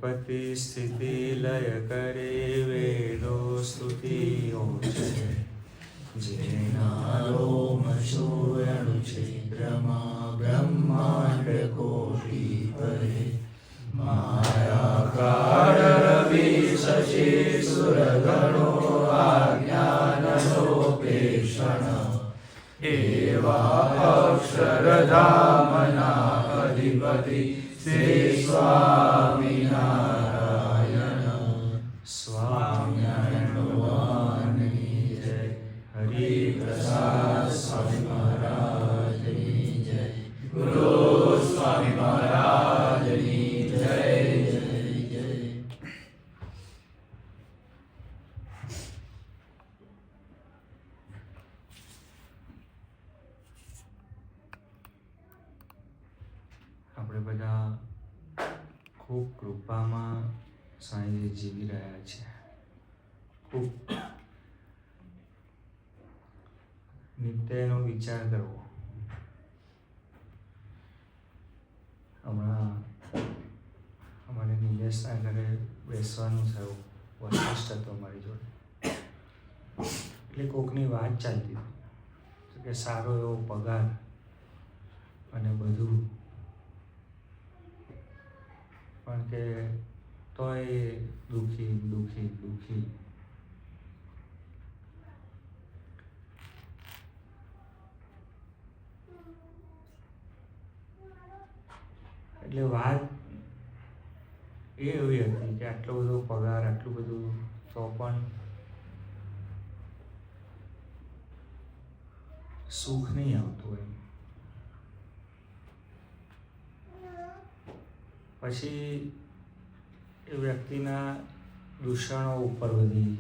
उत्पत्ति स्थिति लय करे वेदो स्तुतिओ छे जेनारोम सूर्यनुच्छिद्रमा ब्रह्मांड कोटि परे मायाकार रवि शशि सुरगणो आज्ञानलोपेक्षण एवा अक्षरधामना अधिपति श्री स्वामिनारायण स्वामिनारायण भगवान की जय। हरि प्रसाद स्वामी महाराज की जय। गुरु स्वामी महाराज की जय जय जय। આપણે બધા ખૂબ કૃપામાં સાંજે જીવી રહ્યા છે. ખૂબ નિત્યનો વિચાર કરવો. હમણાં અમારે નિલેશના ઘરે બેસવાનું થયું. વશિષ્ઠ હતો મારી જોડે. એટલે કોકની વાત ચાલતી હતી કે સારો એવો પગાર અને બધું, પણ કે તોય દુઃખી દુઃખી દુઃખી. એટલે વાત એ એવી હતી કે આટલો બધો પગાર, આટલું બધું, તો પણ સુખ નહીં આવતું એમ. પછી એ વ્યક્તિના દૂષણો ઉપર બધી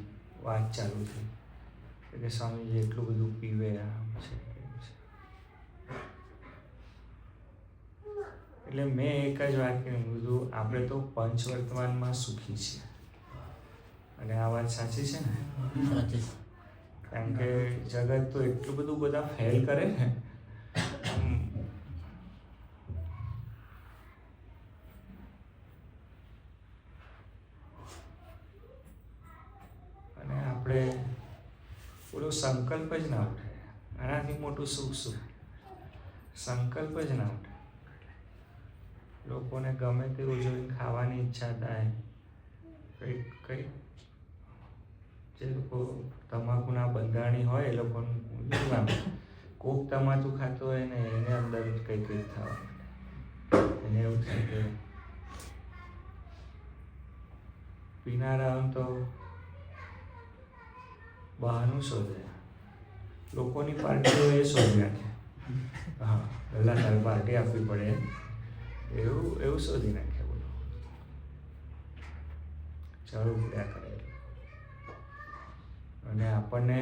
વાત ચાલુ થઈ કે સ્વામીજી એટલું બધું પીવે, આમ છે તેમ છે. એટલે મેં એક જ વાત કરી કીધું, આપણે તો પંચવર્તમાનમાં સુખી છીએ. અને આ વાત સાચી છે ને? કારણ કે જગત તો એટલું બધું બધા ફેલ કરે ને. અને આપણે પૂરો સંકલ્પ જ ના ઉઠે. આનાથી મોટું સુખ શું? સંકલ્પ જ ના ઉઠે. લોકોને ગમે તેવું જોઈને ખાવાની ઈચ્છા થાય. કઈ જે લોકો તમાકુના બંધાણી હોય એ લોકોનું જોવાનું, કોક તમાકુ ખાતો હોય ને એને અંદર કંઈક થવા માંડે. એને એવું થાય કે પીનારાઓ તો બહારનું શોધે. લોકોની પાર્ટીઓ એ શોધી નાખે. હા, પહેલાં તારે પાર્ટી આપવી પડે એવું શોધી નાખે. બોલો, ચાલુ પડ્યા કરે. અને આપણને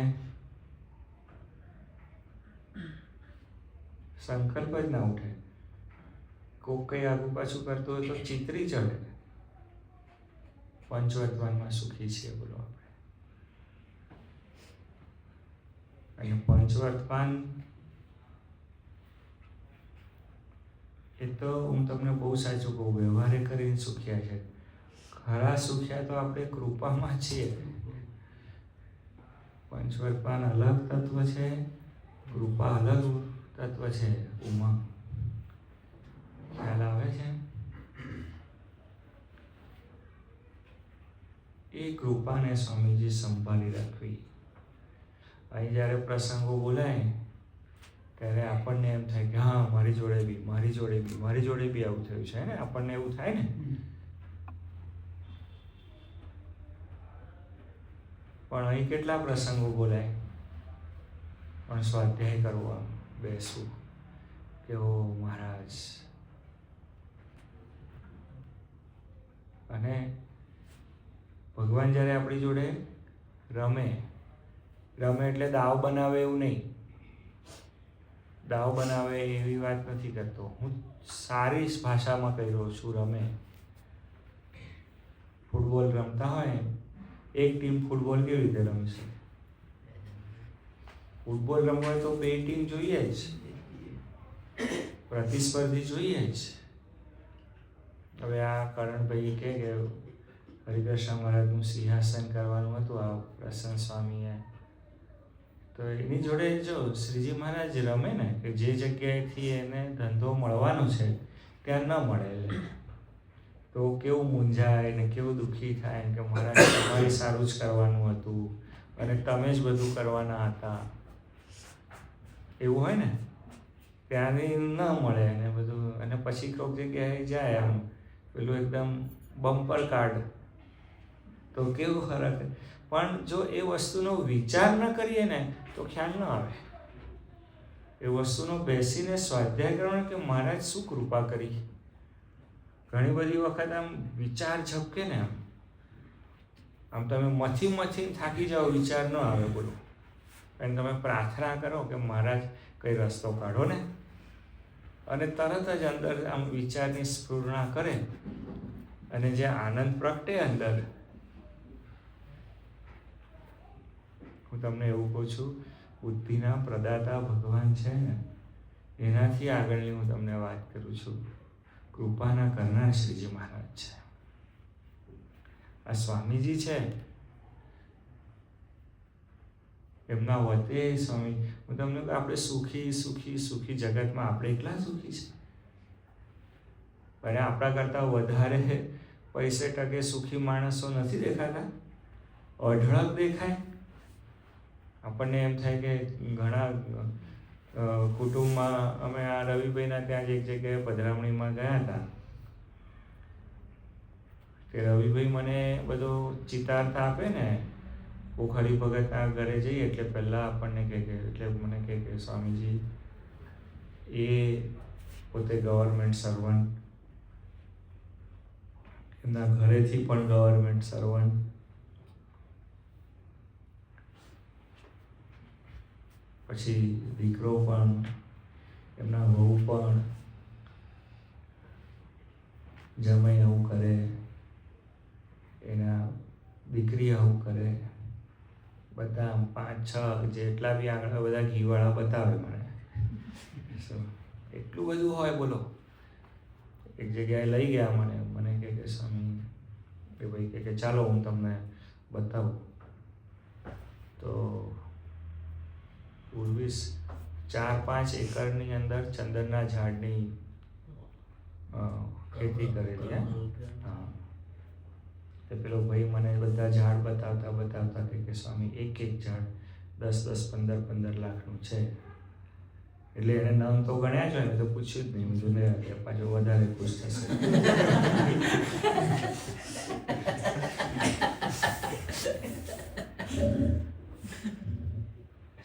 સંકલ્પ જ ના ઉઠે. કોક કઈ આગુ પાછું કરતું હોય તો ચિતરી ચડે. પંચવર્તમાનમાં સુખી છીએ બોલો આપણે. અને પંચવર્તમાન એ તો હું તમને બહુ સાચું કહું, વ્યવહારે કરીને સુખ્યા છે. ખરા સુખ્યા તો આપણે કૃપામાં છીએ. પંચવર્તમાન અલગ તત્વ છે, કૃપા અલગ તત્વ છે. ઉમંગ ખ્યાલ આવે છે? એ કૃપાને સ્વામીજી સંભાળી રાખવી. અહીં જ્યારે પ્રસંગો બોલાય ત્યારે આપણને એમ થાય કે હા, મારી જોડે બી આવું થયું છે ને. આપણને એવું થાય ને. પણ અહીં કેટલા પ્રસંગો બોલાય, પણ સ્વાધ્યાય કરવા બેસવું કે ઓ મહારાજ. અને ભગવાન જ્યારે આપણી જોડે રમે એટલે દાવ બનાવે એવું નહીં. દાવ બનાવે એવી વાત નથી કરતો હું. સારી ભાષામાં કહી રહ્યો છું. રમે, ફૂટબોલ રમતા હોય, એક ટીમ ફૂટબોલ કેવી રીતે રમશે? ફૂટબોલ રમવા તો બે ટીમ જોઈએ જ, પ્રતિસ્પર્ધી જોઈએ જ. હવે આ કરણભાઈ કે હરિકૃષ્ણ મહારાજનું સિંહાસન કરવાનું હતું આ પ્રસન્ન સ્વામીએ, તો એની જોડે જો શ્રીજી મહારાજ રમે ને કે જે જગ્યાએથી એને ધંધો મળવાનો છે ત્યાં ન મળે, તો કેવું મૂંઝાય ને કેવું દુઃખી થાય કે મહારાજ તમારે સારું જ કરવાનું હતું અને તમે જ બધું કરવાના હતા, એવું હોય ને. ત્યાંની ન મળે અને બધું, અને પછી કોઈક જગ્યાએ જાય આમ પેલું એકદમ બમ્પર કાર્ડ, તો કેવું ફરક. પણ જો એ વસ્તુનો વિચાર ન કરીએ ને તો ખ્યાલ ન આવે. એ વસ્તુનો બેસીને સ્વાધ્યાય કરવાનો કે મહારાજ શું કૃપા કરી. ઘણી બધી વખત આમ વિચાર ઝબકે ને આમ તમે મથી થાકી જાઓ, વિચાર ન આવે બોલો. અને તમે પ્રાર્થના કરો કે મહારાજ કઈ રસ્તો કાઢો ને, અને તરત જ અંદર આમ વિચારની સ્ફૂર્ણા કરે અને જે આનંદ પ્રગટે અંદર. હું તમને એવું કહું છું, બુદ્ધિના પ્રદાતા ભગવાન છે ને એનાથી આગળની હું તમને વાત કરું છું. કૃપાના કરનાર શ્રીજી મહારાજ છે. આ સ્વામીજી છે, એમના વતે સ્વામી, હું તમને કહું આપણે સુખી જગતમાં આપણે એકલા સુખી છે. અને આપણા કરતાં વધારે પૈસે ટકે સુખી માણસો નથી દેખાતા, અઢળક દેખાય. આપણને એમ થાય કે ઘણા કુટુંબમાં, અમે આ રવિભાઈના ત્યાં જ એક જગ્યાએ પધરામણીમાં ગયા હતા, કે રવિભાઈ મને બધો ચિતાર્થ આપે ને, કોક હરિભગતના ઘરે જઈએ એટલે પહેલાં આપણને કહે કે, એટલે મને કહે કે સ્વામીજી એ પોતે ગવર્મેન્ટ સર્વન્ટ, એમના ઘરેથી પણ ગવર્મેન્ટ સર્વન્ટ, પછી દીકરો પણ, એમના વહુ પણ, જમાઈ આવું કરે, એના દીકરી આવું કરે, બધા 5-6 જેટલા બી આગળ બધા ઘીવાળા બતાવે મને. એટલું બધું હોય બોલો. એક જગ્યાએ લઈ ગયા મને કહે કે સ્વામી એ ભાઈ કે ચાલો હું તમને બતાવું. તો 4-5 એકરની અંદર ચંદનના ઝાડની ખેતી કરેલી. હા, તો પેલો ભાઈ મને બધા ઝાડ બતાવતા કે સ્વામી એક ઝાડ 10-15 લાખનું છે. એટલે એને નામ તો ગણ્યા જ હોય ને, તો પૂછ્યું જ નહીં. હું જોઈને પાછો વધારે ખુશ થશે.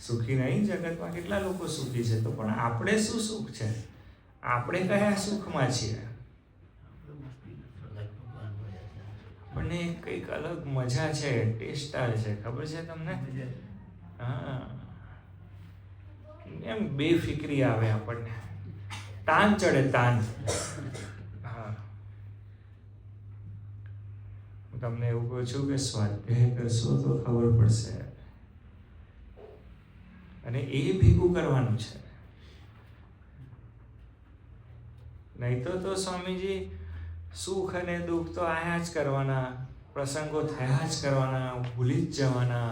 સુખી નહીં જગતમાં કેટલા લોકો સુખી છે, તો પણ આપણે શું સુખ છે? આપણે કયા સુખમાં છીએ? આપણને કંઈક અલગ મજા છે, ટેસ્ટ આવે છે, ખબર છે તમને? હા, એમ બેફિકરી આવે આપણને, તાન ચડે તાન. હા, હું તમને એવું કહું છું કે સ્વાધ્યાય કરશો તો ખબર પડશે, અને એ ભેગું કરવાનું છે. નહીં તો સ્વામીજી સુખ અને દુઃખ તો આયા જ કરવાના, પ્રસંગો થયા જ કરવાના, ભૂલી જ જવાના,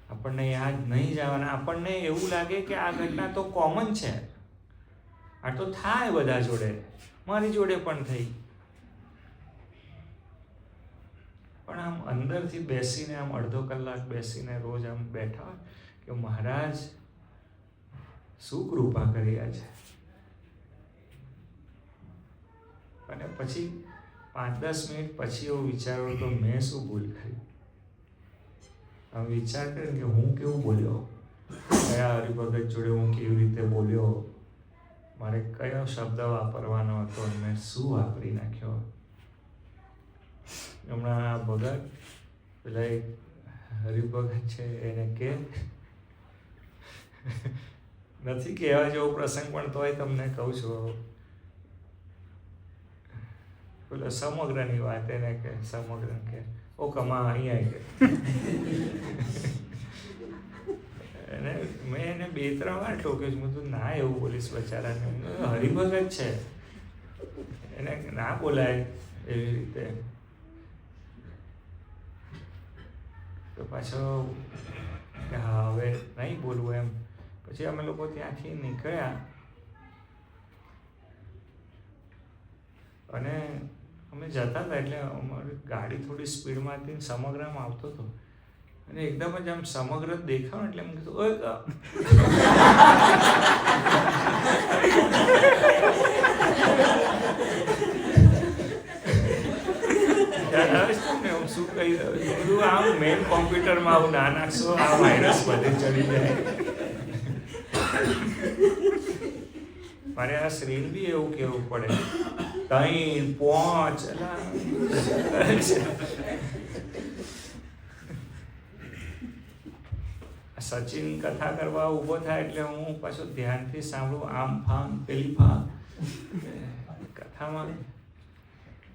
આપણને યાદ નહીં જવાના. આપણને એવું લાગે કે આ ઘટના તો કોમન છે, આ તો થાય બધા જોડે, મારી જોડે પણ થઈ. પણ આમ અંદરથી બેસીને આમ અડધો કલાક બેસીને રોજ આમ બેઠા કે મહારાજ શું કૃપા કરી છે, અને પછી 5-10 મિનિટ પછી એવું વિચારો તો મેં શું ભૂલ કરી. આમ વિચાર કરે કે હું કેવું બોલ્યો, કયા હરિભગત જોડે હું કેવી રીતે બોલ્યો, મારે કયો શબ્દ વાપરવાનો હતો અને મેં શું વાપરી નાખ્યો. હમણાં આ ભગત પેલા એક હરિભગત છે એને કે નથી કહેવા જેવો પ્રસંગ, પણ તોય તમને કહું છું. પેલો સમગ્રની વાત એને કે સમગ્ર કે ઓ કમા અહીંયા કે અને મેં એને 2-3 વાર ઠોક્યો છું. તું ના એવું બોલીશ બચારાને, હરિભગત છે, એને ના બોલાય. એવી રીતે. તો પાછો કે હા હવે નહીં બોલવું એમ. પછી અમે લોકો ત્યાંથી નીકળ્યા અને અમે જતા હતા એટલે અમારી ગાડી થોડી સ્પીડમાં હતી, સમગ્રમાં આવતો હતો અને એકદમ જ આમ સમગ્ર દેખાવ એટલે એમ કીધું ઓય હું શું કહી બધું આમ મેઇન કોમ્પ્યુટરમાં આવું ના નાખશો, આ વાયરસ બધે ચડી જાય. મારે આ શ્રીન બી એવું કેવું પડે 3, 5 સચિન કથા કરવા ઊભો થાય એટલે હું પાછું ધ્યાનથી સાંભળું, આમ ફામ પેલી ફામ કથામાં.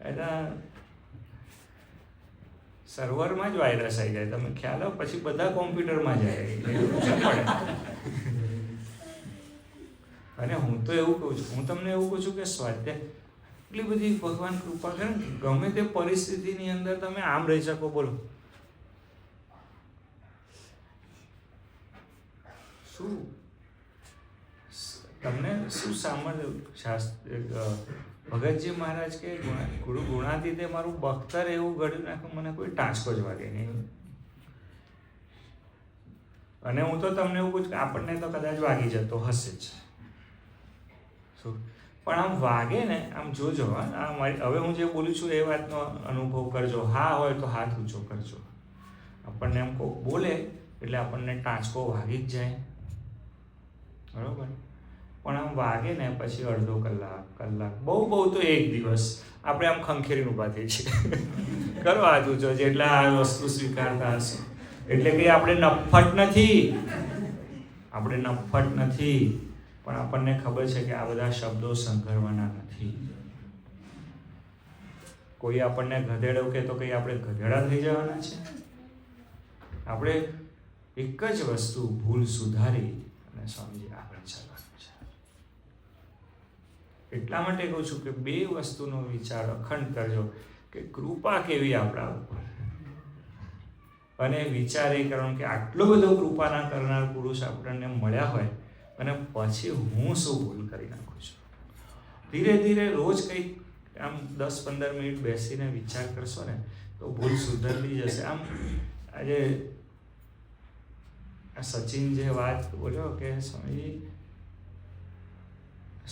એટલે સર્વરમાં જ વાયરસ આવી જાય, તમે ખ્યાલ આવો, પછી બધા કોમ્પ્યુટરમાં જાય એટલે પડે. અને હું તો એવું કહું છું, હું તમને એવું કહું છું કે સ્વાધ્યાય એટલી બધી ભગવાન કૃપા કરે ને ગમે તે પરિસ્થિતિની અંદર તમે આમ રહી શકો. બોલો શું તમને શું સામર્થ્ય. શાસ્ત્ર ભગતજી મહારાજ કે ગુરુ ગુણાતીતે મારું બખ્તર એવું ઘડ્યું નાખ્યું, મને કોઈ ટાંચકો જ વાગે નહીં. અને હું તો તમને એવું કહું છું કે આપણને તો કદાચ વાગી જતો હશે જ. શું પણ આમ વાગે ને આમ જોજો. આ મારી હવે હું જે બોલું છું એ વાતનો અનુભવ કરજો. હા હોય તો હાથ ઊંચો કરજો. આપણને એમ કોક બોલે એટલે આપણને ટાંચકો વાગી જ જાય, બરોબર. પણ આમ વાગે ને પછી અડધો કલાક બહુ તો 1 દિવસ આપણે આમ ખંખેરીને ઊભા થઈ છીએ. કરો હાથ ઊંચો જેટલા આ વસ્તુ સ્વીકારતા હશે. એટલે કે આપણે નફ્ફટ નથી, પણ આપણને ખબર છે કે આ બધા શબ્દો સંઘરવાના નથી. કોઈ આપણને ગધેડો કે તો કંઈ આપણે ગધેડા થઈ જવાના છે. આપણે એક જ વસ્તુ ભૂલ સુધારી અને સ્વામીજી આગળ ચાલવાનું છે. એટલા માટે કહું છું કે 2 વસ્તુનો વિચાર અખંડ કરજો કે કૃપા કેવી આપણા ઉપર, અને વિચાર એ કરવાનો કે આટલો બધો કૃપાના કરનાર પુરુષ આપણને મળ્યા હોય અને પછી હું શું ભૂલ કરી નાખું છું. ધીરે ધીરે રોજ કંઈક આમ 10-15 મિનિટ બેસીને વિચાર કરશો ને તો ભૂલ સુધરતી જશે. આમ આજે આ સચિન જે વાત બોલ્યો કે સ્વામી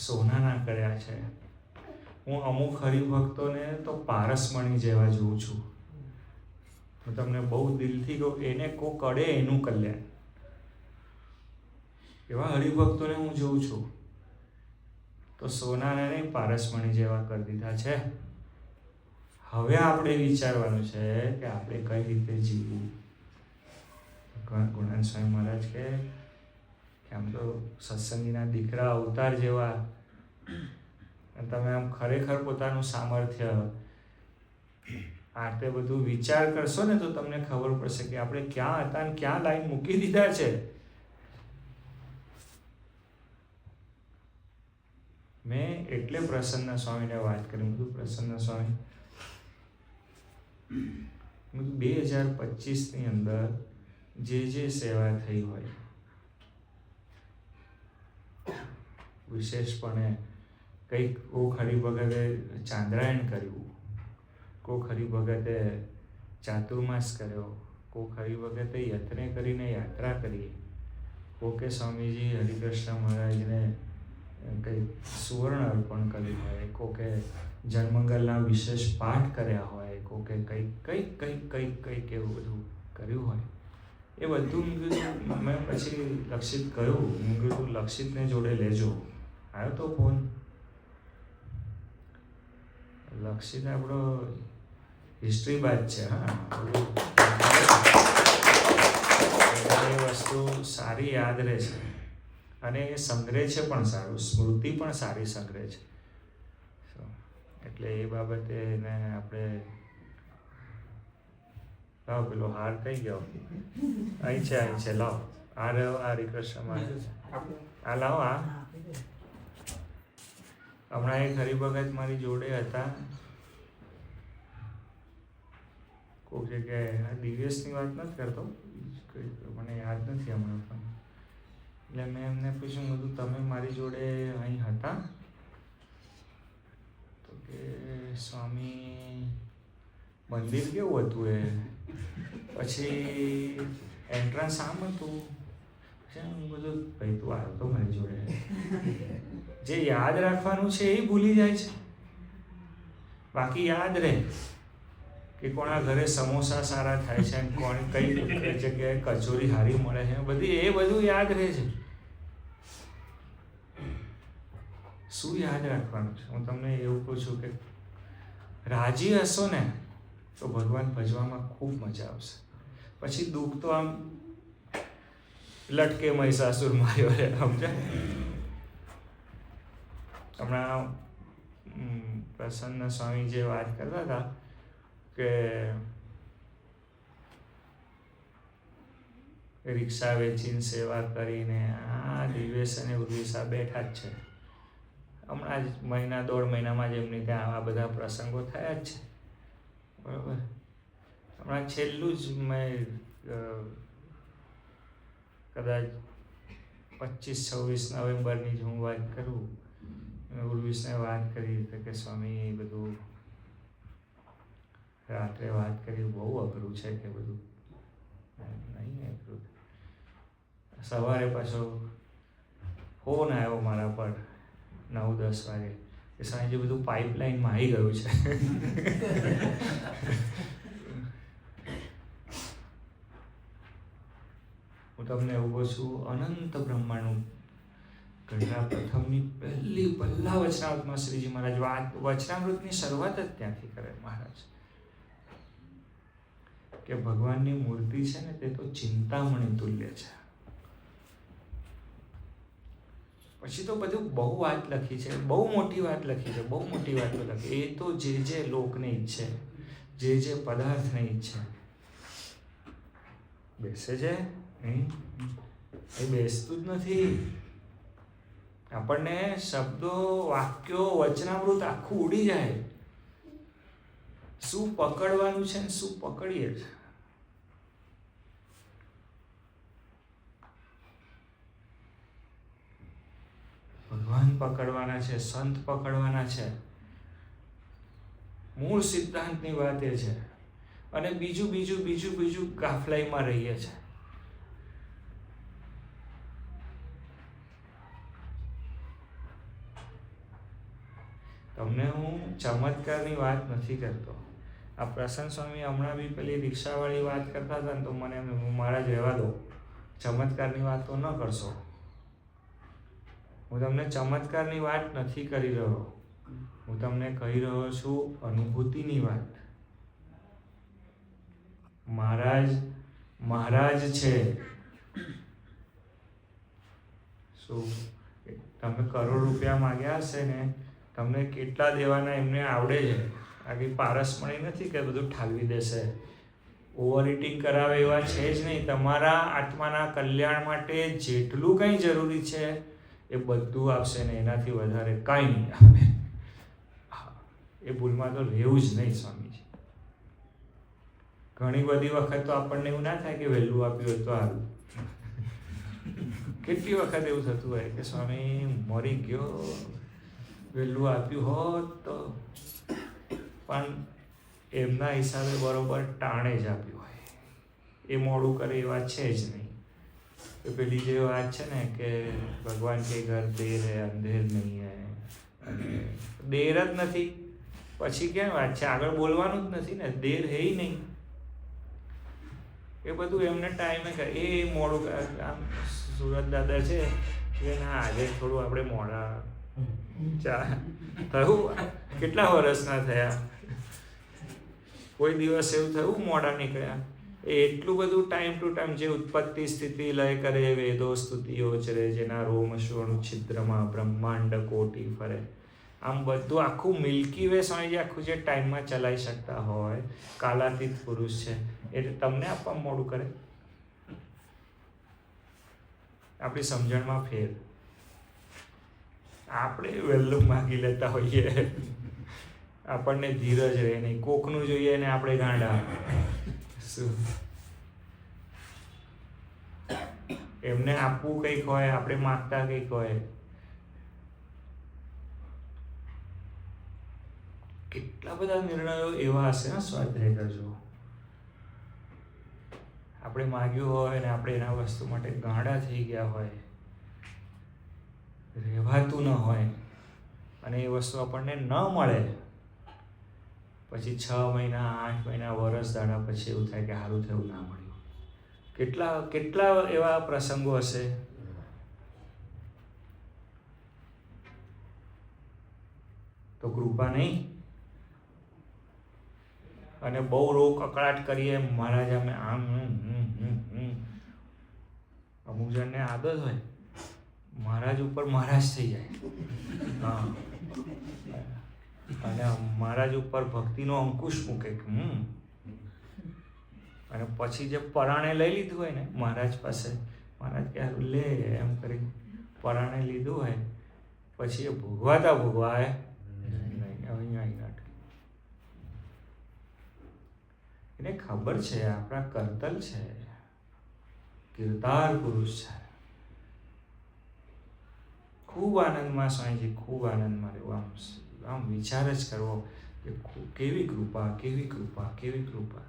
સોનાના કર્યા છે, હું અમુક હરિભક્તોને તો પારસમણી જેવા જોઉં છું. હું તમને બહુ દિલથી કહું, એને કો કડે એનું કલ્યાણ. એવા હરિભક્તોને હું જોઉં છું તો સોનાને નહીં પારસમણી જેવા કરી દીધા છે. હવે આપણે વિચારવાનું છે કે આપણે કઈ રીતે જીવવું. ગુણાનંદ સ્વામી મહારાજ કે આમ તો સત્સંગીના દીકરા અવતાર જેવા, તમે આમ ખરેખર પોતાનું સામર્થ્ય આ તે બધું વિચાર કરશો ને તો તમને ખબર પડશે કે આપણે ક્યાં હતા ને ક્યાં લાઈન મૂકી દીધા છે. મેં એટલે પ્રસન્ન સ્વામીને વાત કરી. બધું પ્રસન્ન સ્વામી 2025ની અંદર જે સેવા થઈ હોય વિશેષપણે કંઈક કોક હરિભગતે ચાંદ્રાયણ કર્યું, કોક હરિભગતે ચાતુર્માસ કર્યો, કોક હરિભગતે યત્ને કરીને યાત્રા કરી, કોકે સ્વામીજી હરિકૃષ્ણ મહારાજને કંઈક સુવર્ણ અર્પણ કર્યું હોય, કોકે જન્મંગલના વિશેષ પાઠ કર્યા હોય, કોકે કંઈક એવું બધું કર્યું હોય. એ બધું મેં પછી લક્ષિત કહ્યું, હું કીધું લક્ષિતને જોડે લેજો. આવ્યો તો ફોન. લક્ષિત આપણો હિસ્ટ્રી બાદ છે. હા, એ વસ્તુ સારી યાદ રહે છે અને એ સંગ્રહ છે પણ સારું, સ્મૃતિ પણ સારી સંગ્રહ છે. એટલે એ બાબતે એને આપણે લાવ પેલો હાર થઈ ગયો, અહીં છે લાવ આ રહ્યો, આ હરિકૃષ્ણમાં આ લાવો. આ હમણાં એક હરિભગત મારી જોડે હતા, કોઈક જગ્યાએ આ દિવ્યેશની વાત નથી કરતો, મને યાદ નથી હમણાં પણ. એટલે મેં એમને પૂછ્યું, બધું તમે મારી જોડે અહીં હતા? તો કે સ્વામી મંદિર કેવું હતું એ, પછી એન્ટ્રન્સ આમ હતું. હું બધું ભાઈ તું આવ્યો તો મારી જોડે, જે યાદ રાખવાનું છે એ ભૂલી જાય છે, બાકી યાદ રહે કે કોના ઘરે સમોસા સારા થાય છે, કોણ કઈ જગ્યાએ કચોરી હારી મળે છે, એ બધું યાદ રહે છે. શું યાદ રાખવાનું છે? હું તમને એવું કહું છું કે રાજી હશો ને તો ભગવાન ભજવામાં ખૂબ મજા આવશે. પછી દુઃખ તો આમ લટકે મહિષાસુર માર્યો રે, સમજાય? હમણાં પ્રસન્ન સ્વામી જે વાત કરતા હતા કે રિક્ષા વેચીને સેવા કરીને આ દિવેશ અને ઉર્વિશા બેઠા જ છે. હમણાં જ મહિના 1.5 મહિનામાં જ એમની ત્યાં આવા બધા પ્રસંગો થયા જ છે, બરાબર. હમણાં છેલ્લું જ મેં કદાચ 25-26 નવેમ્બરની જ હું વાત કરું, ઉર્વિશને વાત કરી કે સ્વામી બધું રાત્રે વાત કરી, બહુ અઘરું છે કે બધું. નહીં અઘરું. સવારે પાછો ફોન આવ્યો મારા પર 9-10 વાગે કે સાંજે બધું પાઇપલાઇનમાં આવી ગયું છે. હું તમને એવું કહું છું, અનંત બ્રહ્માંડનું ગઢડા પ્રથમની પહેલા વચનામૃતમાં શ્રીજી મહારાજ વચનામૃતની શરૂઆત જ ત્યાંથી કરે મહારાજ કે ભગવાનની મૂર્તિ છે ને તે તો ચિંતામણી તુલ્ય છે. પછી તો બધું બહુ વાત લખી છે, બહુ મોટી વાત લખી છે, બહુ મોટી વાત લખી. એ તો જે લોકને ઈચ્છે, જે પદાર્થને ઈચ્છે બેસે છે, એ બેસતું જ નથી. આપણને શબ્દો, વાક્યો, વચનામૃત આખું ઉડી જાય. શું પકડવાનું છે ને શું પકડીએ છે. ભગવાન પકડવાના છે, સંત પકડવાના છે. મૂળ સિદ્ધાંતની વાત એ છે. અને બીજું ગાફલાઈમાં રહીએ છે. તમને હું ચમત્કારની વાત નથી કરતો. આ પ્રસન્ન સ્વામી હમણાં બી પેલી રિક્ષાવાળી વાત કરતા હતા ને તો મને મારા જ રહેવા દો, ચમત્કારની વાત તો ન કરશો. હું તમને ચમત્કારની વાત નથી કરી રહ્યો, હું તમને કહી રહ્યો છું અનુભૂતિની વાત. મહારાજ છે. શું તમે કરોડ રૂપિયા માંગ્યા હશે ને, તમને કેટલા દેવાના એમને આવડે છે. આખી પારસમણી નથી કે બધું ઠાલવી દેશે. ઓવર ઇટિંગ કરાવે એવા છે જ નહીં. તમારા આત્માના કલ્યાણ માટે જેટલું કંઈ જરૂરી છે એ બધું આપશે ને એનાથી વધારે કાંઈ નહીં આપે. એ ભૂલમાં તો રહેવું જ નહીં સ્વામીજી. ઘણી બધી વખત તો આપણને એવું ના થાય કે વહેલું આપ્યું હોય તો સારું. કેટલી વખત એવું થતું હોય કે સ્વામી મરી ગયો, વહેલું આપ્યું હોત તો, પણ એમના હિસાબે બરોબર ટાણે જ આપ્યું હોય. એ મોડું કરે એ વાત છે જ નહીં. તો પેલી જે વાત છે ને કે ભગવાન કે ઘર દેર હે અંધેર નહીં હે, દેર જ નથી પછી ક્યાં વાત છે, આગળ બોલવાનું જ નથી ને, દેર હે નહીં. એ બધું એમને ટાઈમે કરે. એ મોડું આમ સુરત દાદા છે કે ના આજે થોડું આપણે મોડા થયું. કેટલા વર્ષના થયા, કોઈ દિવસ એવું થયું મોડા નીકળ્યા. એટલું બધું ટાઈમ ટુ ટાઈમ જે ઉત્પત્તિ સ્થિતિ લય કરે, વેદો સ્તુતિઓ ચરે, જેના રોમ શોણ છિદ્રમાં બ્રહ્માંડ કોટી ફરે. આમ બધું આખું મિલ્કી વે સ્વામીજી આખું જે ટાઈમમાં ચલાવી શકતા હોય, કાલાતીત પુરુષ છે. એટલે તમને આપવા મોડું કરે. આપણી સમજણમાં ફેર. આપણે વહેલું માગી લેતા હોઈએ, આપણને ધીરજ રહે નહીં. કોકનું જોઈએ ને આપણે ગાંડા. શું એમને આપવું કંઈક હોય, આપણે માગતા કંઈક હોય. કેટલા બધા નિર્ણયો એવા હશે ને, સ્વાધ્યાય કરજો. આપણે માગ્યું હોય ને આપણે એના વસ્તુ માટે ગાંડા થઈ ગયા હોય, રહેવાતું ન હોય, અને એ વસ્તુ આપણને ન મળે, પછી 6 મહિના 8 મહિના વરસ દાડા પછી એવું થાય કે સારું થયું ના મળ્યું. કેટલા એવા પ્રસંગો હશે. તો કૃપા નહીં. અને બહુ રોગ કકળાટ કરીએ, મહારાજ અમે આમ અમુક જણને આદત હોય મહારાજ ઉપર મહારાજ થઈ જાય. હા, અને મહારાજ ઉપર ભક્તિનો અંકુશ મૂકે. અને પછી જે પરાણે લઈ લીધું હોય ને મહારાજ પાસે, મહારાજ કે લે એમ કરી પરાણે લીધું હોય, પછી એ ભોગવાય અહીંયા. એને ખબર છે આપણા કરતલ છે, કીર્તાર પુરુષ છે. ખૂબ આનંદમાં સ્વામીજી, ખૂબ આનંદમાં રહેવું. આમ વિચાર જ કરવો કે કેવી કૃપા, કેવી કૃપા, કેવી કૃપા.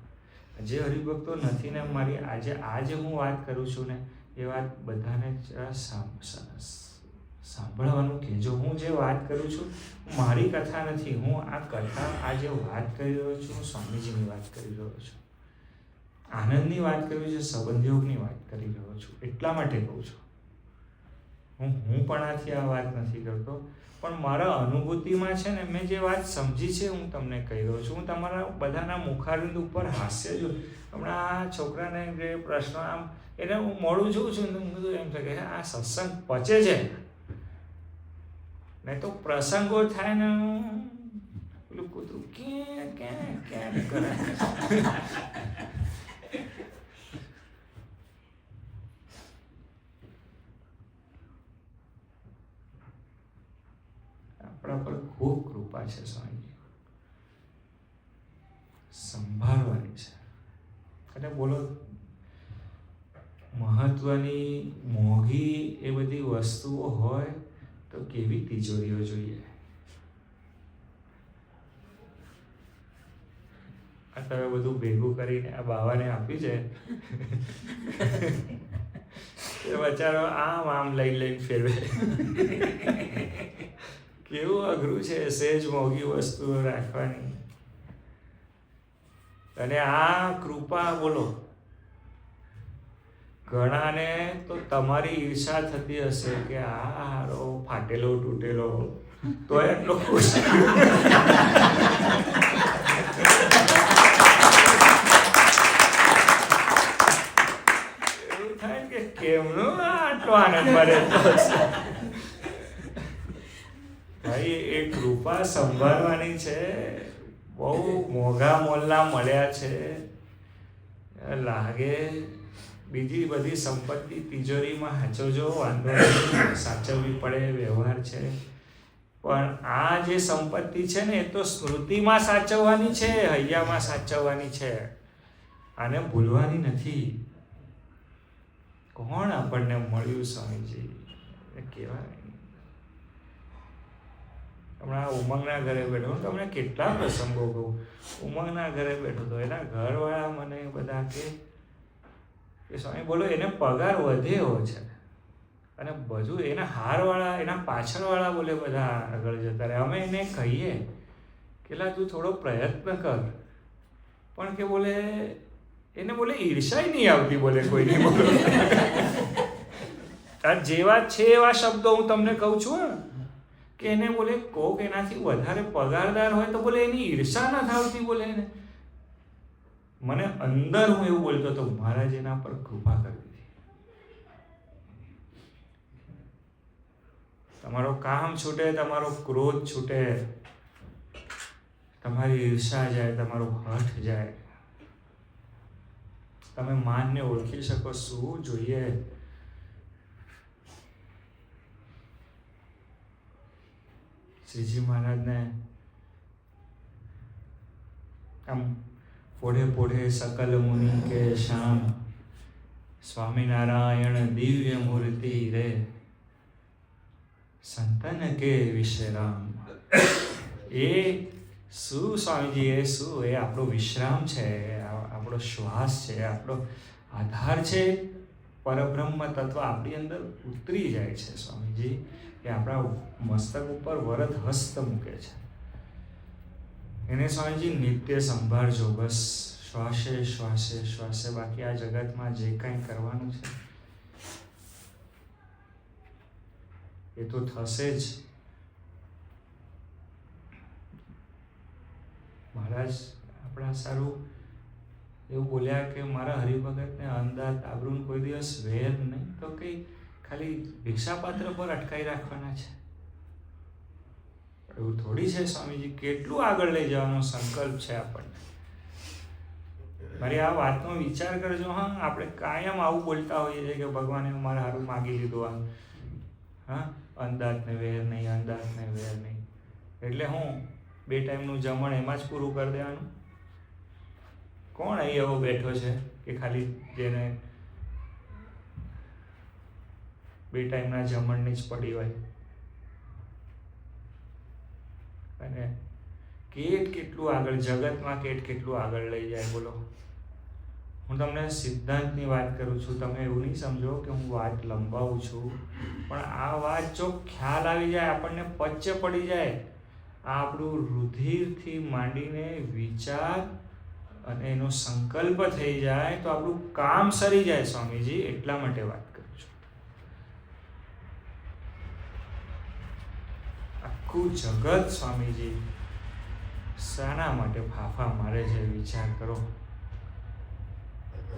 જે હરિભક્તો નથી ને, મારી આજે હું વાત કરું છું ને, એ વાત બધાને સાંભળવાનું કહેજો. હું જે વાત કરું છું મારી કથા નથી, હું આ કથા આ જે વાત કરી રહ્યો છું, હું સ્વામીજીની વાત કરી રહ્યો છું, આનંદની વાત કરું છું, સંબંધયોગની વાત કરી રહ્યો છું. એટલા માટે કહું છું. હું પણ આથી આ વાત નથી કરતો, પણ મારા અનુભૂતિમાં છે ને, મેં જે વાત સમજી છે હું તમને કહી રહ્યો છું. હું તમારા બધાના મુખારવિંદ ઉપર હાસ્ય જો. હમણાં આ છોકરાને જે પ્રશ્ન આમ એને હું મોડું જોઉં છું ને, બધું એમ થાય કે આ સત્સંગ પચે છે. નહીં તો પ્રસંગો થાય ને પેલું કૂતરું ક્યાં કરે. આપણા પર ખૂબ કૃપા છે સ્વામીજી, સંભાળવાની છે. અને બોલો, મહત્વની મોંઘી એ બધી વસ્તુઓ હોય તો કેવી તિજોરીઓ જોઈએ. આ તમે બધું ભેગું કરીને આ બાવાને આપ્યું છે, એ બચારો આમ લઈ ફેરવે. કેવું અઘરું છે સહેજ મોંઘી વસ્તુઓ રાખવાની. અને આ કૃપા બોલો, ઘણાને તો તમારી ઈર્ષા થતી હશે કે આ હારો ફાટેલો તૂટેલો તો એટલો ખુશ. એવું થાય કે કેમનો આટલો આનંદ મળે. ભાઈ એ કૃપા સંભાળવાની છે. બહુ મોંઘા મોલના મળ્યા છે લાગે. બીજી બધી સંપત્તિ તિજોરીમાં સાચવજો, વાંધો નહીં, સાચવવી પડે, વ્યવહાર છે. પણ આ જે સંપત્તિ છે ને, એ તો સ્મૃતિમાં સાચવવાની છે, હૈયામાં સાચવવાની છે. આને ભૂલવાની નથી. કોણ આપણને મળ્યું સ્વામીજી કહેવાય. હમણાં ઉમંગના ઘરે બેઠો, હું તમને કેટલા પ્રસંગો કહું. ઉમંગના ઘરે બેઠો તો એના ઘરવાળા મને બધા કે સ્વામી બોલો એને પગાર વધ્યો છે, અને બધું એના હારવાળા એના પાછળવાળા બોલે બધા આગળ જતા રહે. અમે એને કહીએ કે લા તું થોડો પ્રયત્ન કર, પણ કે બોલે એને બોલે ઈર્ષાય નહીં આવતી બોલે કોઈને. બોલો આ જેવા છે એવા શબ્દો હું તમને કહું છું કે એને બોલે કોક એનાથી વધારે પગારદાર હોય તો બોલે એની ઈર્ષા ન થાવતી બોલે એને. મને અંદર હું એવું બોલતો હતો, મહારાજ એના પર કૃપા કરી દીધી. તમારો કામ છૂટે, તમારો ક્રોધ છૂટે, તમારી ઈર્ષા જાય, તમારો હઠ જાય. તમે માનને ઓળખી શકો. શું જોઈએ? શ્રીજી મહારાજને આમ પોઢે પોઢે સકલ મુનિ કે શ્યામ, સ્વામિનારાયણ દિવ્ય મૂર્તિ રે, સંતન કે વિશ્રામ. એ શું સ્વામીજી, એ શું? એ આપણો વિશ્રામ છે, આપણો શ્વાસ છે, આપણો આધાર છે. પરબ્રહ્મ તત્વ આપણી અંદર ઉતરી જાય છે સ્વામીજી, એ આપણા મસ્તક ઉપર વરદ હસ્ત મૂકે છે. એને સ્વામીજી નિત્ય સંભાળજો, બસ શ્વાસે શ્વાસે શ્વાસે. બાકી આ જગતમાં જે કાંઈ કરવાનું છે એ તો થશે જ. મહારાજ આપણા સારું એવું બોલ્યા કે મારા હરિભગતને અંદાજ આબરૂને કોઈ દિવસ વેર નહીં, તો કંઈ ખાલી ભિક્ષાપાત્ર પર અટકાઈ રાખવાના છે. એવું થોડી છે સ્વામીજી, કેટલું આગળ લઈ જવાનો સંકલ્પ છે આપણને. મારી આ વાતનો વિચાર કરજો. હા, આપણે કાયમ આવું બોલતા હોઈએ છીએ કે ભગવાને મારા હારું માગી લીધું આ, હા, અંદાજને વેર નહીં, અંદાજને વેર નહીં. એટલે હું 2 ટાઈમનું જમણ એમાં જ પૂરું કરી દેવાનું. કોણ અહીં એવો બેઠો છે કે ખાલી જેને 2 ટાઈમના જમણની જ પડી હોય? અને કેટલું આગળ જગતમાં કેટલું આગળ લઈ જાય બોલો. હું તમને સિદ્ધાંતની વાત કરું છું, તમે એવું નહીં સમજો કે હું વાત લંબાવું છું, પણ આ વાત જો ખ્યાલ આવી જાય, આપણને પચ્ચે પડી જાય, આ આપણું રુધિરથી માંડીને વિચાર અને એનો સંકલ્પ થઈ જાય, તો આપણું કામ સરી જાય સ્વામીજી. એટલા માટે વાત કરું છું. આખું જગત સ્વામીજી શાના માટે ફાફા મારે છે વિચાર કરો.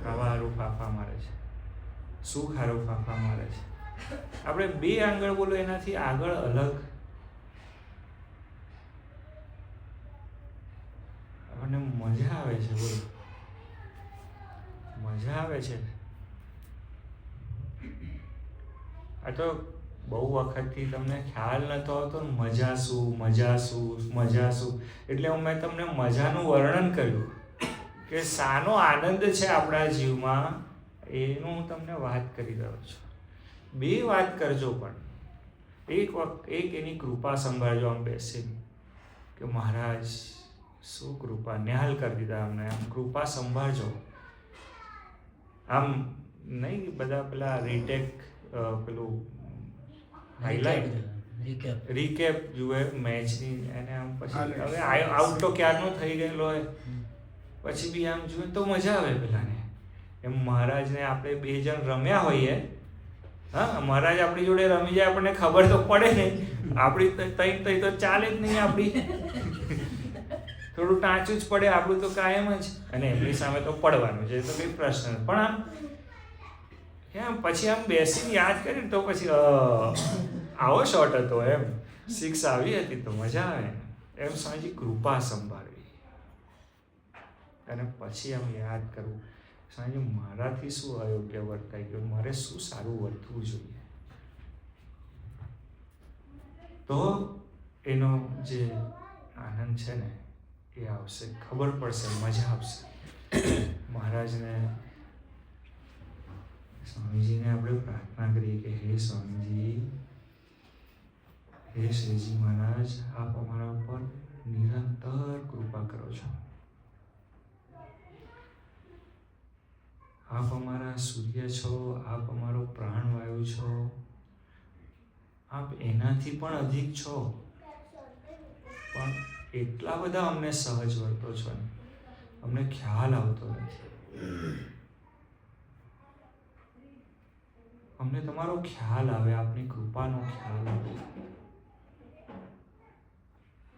ખાવા હારું ફાફા મારે છે, સુખ હારું ફાફા મારે છે. આપણે 2 આંગળ બોલો એનાથી આગળ અલગ આપણને મજા આવે છે બોલો, મજા આવે છે. આ તો બહુ વખતથી તમને ખ્યાલ નતો આવતો મજા શું, મજા શું, મજા શું. એટલે મેં તમને મજાનું વર્ણન કર્યું કે શાનો આનંદ છે આપણા જીવમાં, એનું હું તમને વાત કરી રહ્યો છું. 2 વાત કરજો, પણ એક એની કૃપા સંભાળજો આમ બેસીને કે મહારાજ શું કૃપા, નિહાલ કરી દીધા અમને. આમ કૃપા સંભાળજો. આમ નહીં બધા પેલા રીટેક પેલું હાઈલાઇટ રીકેપ જુએ મેચની, એને આમ પછી હવે આઉટ તો ક્યારનો થઈ ગયેલો હોય, પછી બી આમ જુએ તો મજા આવે પેલાને. એમ મહારાજને આપણે 2 જણ રમ્યા હોઈએ, હા, મહારાજ આપણી જોડે રમી જાય, આપણને ખબર તો પડે નહીં, આપણી તઈ તો ચાલે જ નહીં, આપણી થોડું ટાંચું જ પડે આપણું તો કાયમ જ, અને એમની સામે તો પડવાનું છે, તો કંઈ પ્રશ્ન. પણ આમ પછી આમ બેસીને યાદ કરીને તો પછી આવો શોટ હતો, એમ 6 આવી હતી તો મજા આવે એમ. સ્વામીજી કૃપા સંભાળવી અને પછી આમ યાદ કરવું, સ્વામીજી મારાથી શું અયોગ્ય વર્તાઈ ગયું, મારે શું સારું વર્તવું જોઈએ, તો એનો જે આનંદ છે ને એ આવશે, ખબર પડશે, મજા આવશે. મહારાજને સ્વામીજીને આપણે પ્રાર્થના કરીએ કે હે સ્વામીજી, હે શ્રીજી મહારાજ, આપ અમારા પર નિરંતર કૃપા કરો છો. આપ અમારા સૂર્ય છો, આપ અમારો પ્રાણવાયુ છો, આપ એનાથી પણ અધિક છો, પણ એટલા બધા અમને સહજ વર્તો છો ને અમને ખ્યાલ આવતો નથી. અમને તમારો ખ્યાલ આવે, આપની કૃપાનો ખ્યાલ આવે.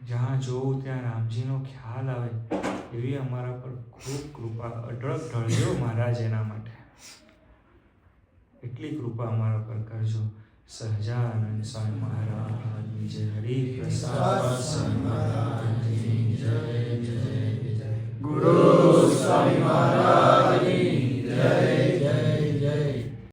જ્યાં જોઉં ત્યાં રામજીનો ખ્યાલ આવે, એવી અમારા પર ખૂબ કૃપા અઢળક ઢળજો મહારાજ. એના માટે એટલી કૃપા અમારા પર કરજો. સહજાનંદ સ્વામી મહારાજની જય. હરિ પ્રસાદ સ્વામી મહારાજની જય. જય જય. ગુરુ સ્વામી મહારાજની જય.